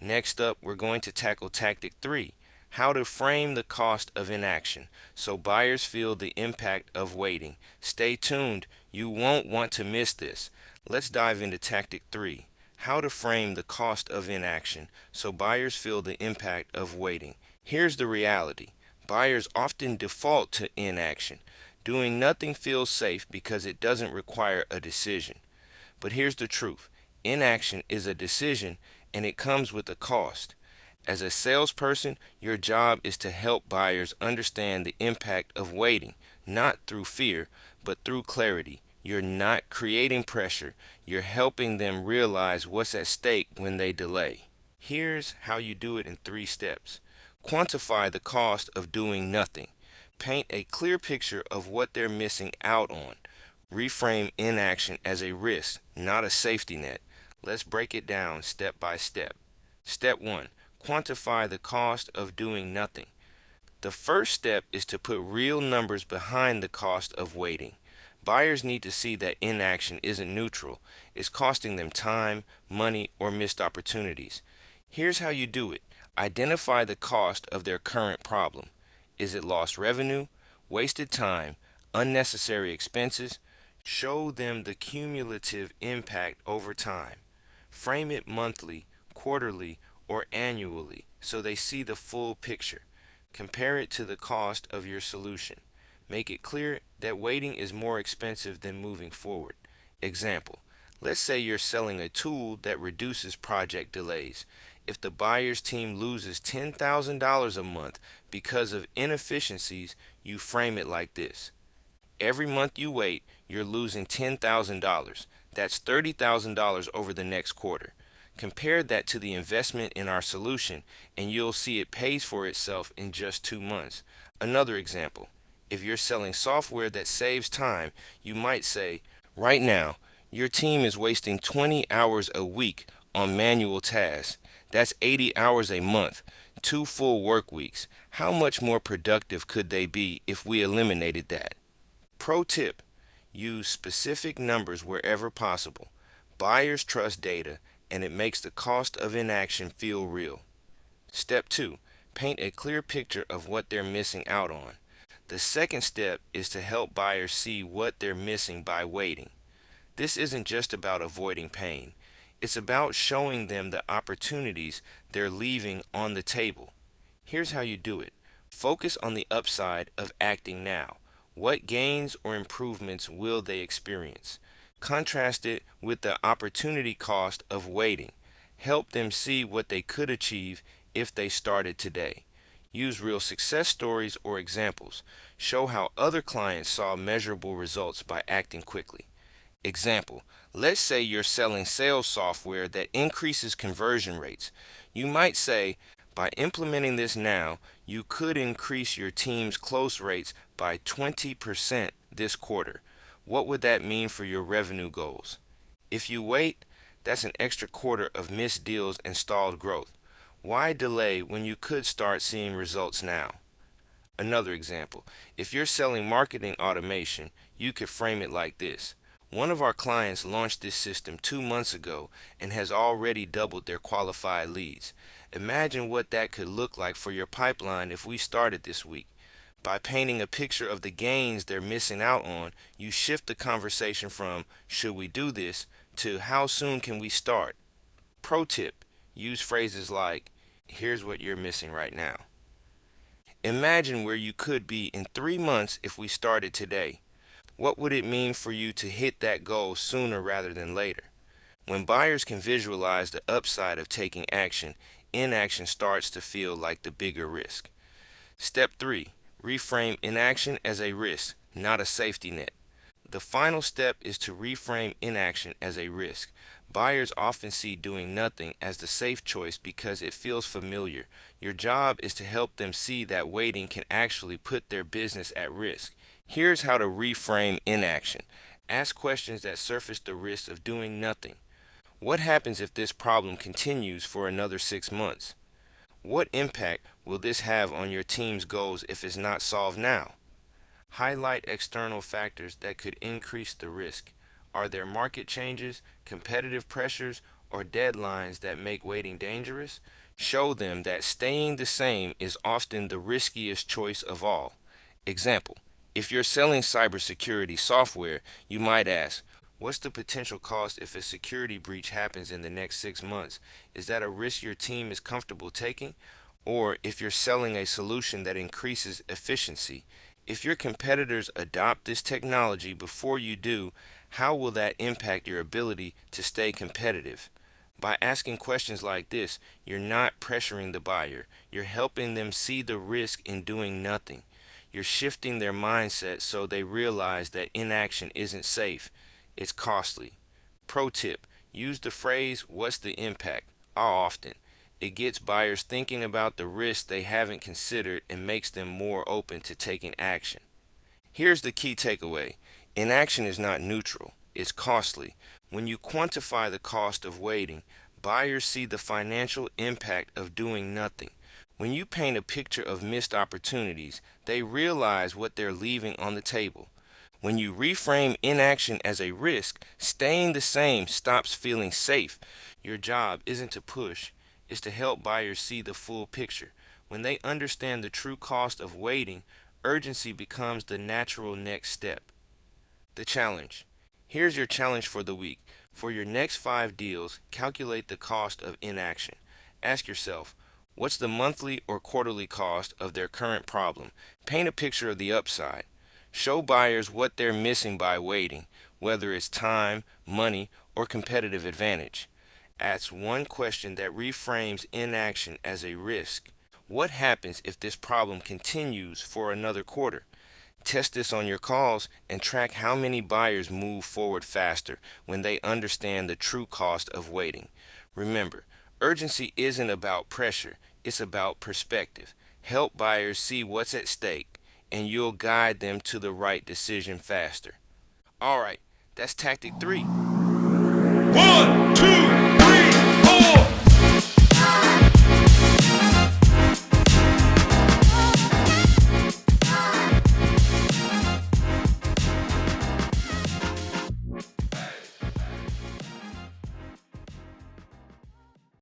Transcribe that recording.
Next up, we're going to tackle tactic 3, how to frame the cost of inaction so buyers feel the impact of waiting. Stay tuned, you won't want to miss this. Let's dive into tactic 3, how to frame the cost of inaction so buyers feel the impact of waiting. Here's the reality. Buyers often default to inaction. Doing nothing feels safe because it doesn't require a decision. But here's the truth. Inaction is a decision and it comes with a cost. As a salesperson, your job is to help buyers understand the impact of waiting, not through fear, but through clarity. You're not creating pressure, you're helping them realize what's at stake when they delay. Here's how you do it in 3 steps. Quantify the cost of doing nothing. Paint a clear picture of what they're missing out on. Reframe inaction as a risk, not a safety net. Let's break it down step by step. Step 1. Quantify the cost of doing nothing. The first step is to put real numbers behind the cost of waiting. Buyers need to see that inaction isn't neutral. It's costing them time, money, or missed opportunities. Here's how you do it. Identify the cost of their current problem. Is it lost revenue, wasted time, unnecessary expenses? Show them the cumulative impact over time. Frame it monthly, quarterly, or annually so they see the full picture. Compare it to the cost of your solution. Make it clear that waiting is more expensive than moving forward. Example, let's say you're selling a tool that reduces project delays. If the buyer's team loses $10,000 a month because of inefficiencies, you frame it like this. Every month you wait, you're losing $10,000. That's $30,000 over the next quarter. Compare that to the investment in our solution, and you'll see it pays for itself in just 2 months. Another example, if you're selling software that saves time, you might say, right now, your team is wasting 20 hours a week on manual tasks. That's 80 hours a month, 2 full work weeks. How much more productive could they be if we eliminated that? Pro tip, use specific numbers wherever possible. Buyers trust data, and it makes the cost of inaction feel real. Step 2, paint a clear picture of what they're missing out on. The second step is to help buyers see what they're missing by waiting. This isn't just about avoiding pain. It's about showing them the opportunities they're leaving on the table. Here's how you do it. Focus on the upside of acting now. What gains or improvements will they experience? Contrast it with the opportunity cost of waiting. Help them see what they could achieve if they started today. Use real success stories or examples. Show how other clients saw measurable results by acting quickly. Example, let's say you're selling sales software that increases conversion rates. You might say, by implementing this now, you could increase your team's close rates by 20% this quarter. What would that mean for your revenue goals? If you wait, that's an extra quarter of missed deals and stalled growth. Why delay when you could start seeing results now? Another example, if you're selling marketing automation, you could frame it like this. One of our clients launched this system 2 months ago and has already doubled their qualified leads. Imagine what that could look like for your pipeline if we started this week. By painting a picture of the gains they're missing out on, you shift the conversation from "should we do this" to "how soon can we start?" Pro tip, use phrases like "here's what you're missing right now." Imagine where you could be in 3 months if we started today. What would it mean for you to hit that goal sooner rather than later? When buyers can visualize the upside of taking action, inaction starts to feel like the bigger risk. Step 3. Reframe inaction as a risk, not a safety net. The final step is to reframe inaction as a risk. Buyers often see doing nothing as the safe choice because it feels familiar. Your job is to help them see that waiting can actually put their business at risk. Here's how to reframe inaction. Ask questions that surface the risk of doing nothing. What happens if this problem continues for another 6 months? What impact will this have on your team's goals if it's not solved now? Highlight external factors that could increase the risk. Are there market changes, competitive pressures, or deadlines that make waiting dangerous, show them that staying the same is often the riskiest choice of all. Example: if you're selling cybersecurity software, you might ask, what's the potential cost if a security breach happens in the next 6 months? Is that a risk your team is comfortable taking? Or if you're selling a solution that increases efficiency, if your competitors adopt this technology before you do, how will that impact your ability to stay competitive? By asking questions like this, you're not pressuring the buyer. You're helping them see the risk in doing nothing. You're shifting their mindset so they realize that inaction isn't safe, it's costly. Pro tip: use the phrase, "What's the impact?" often. It gets buyers thinking about the risks they haven't considered and makes them more open to taking action. Here's the key takeaway: inaction is not neutral, it's costly. When you quantify the cost of waiting, buyers see the financial impact of doing nothing. When you paint a picture of missed opportunities, they realize what they're leaving on the table. When you reframe inaction as a risk, staying the same stops feeling safe. Your job isn't to push, it's to help buyers see the full picture. When they understand the true cost of waiting, urgency becomes the natural next step. The challenge. Here's your challenge for the week. For your next 5 deals, calculate the cost of inaction. Ask yourself, what's the monthly or quarterly cost of their current problem? Paint a picture of the upside. Show buyers what they're missing by waiting, whether it's time, money, or competitive advantage. Ask one question that reframes inaction as a risk. What happens if this problem continues for another quarter? Test this on your calls and track how many buyers move forward faster when they understand the true cost of waiting. Remember, urgency isn't about pressure, it's about perspective. Help buyers see what's at stake, and you'll guide them to the right decision faster. All right, that's tactic 3. 1, 2.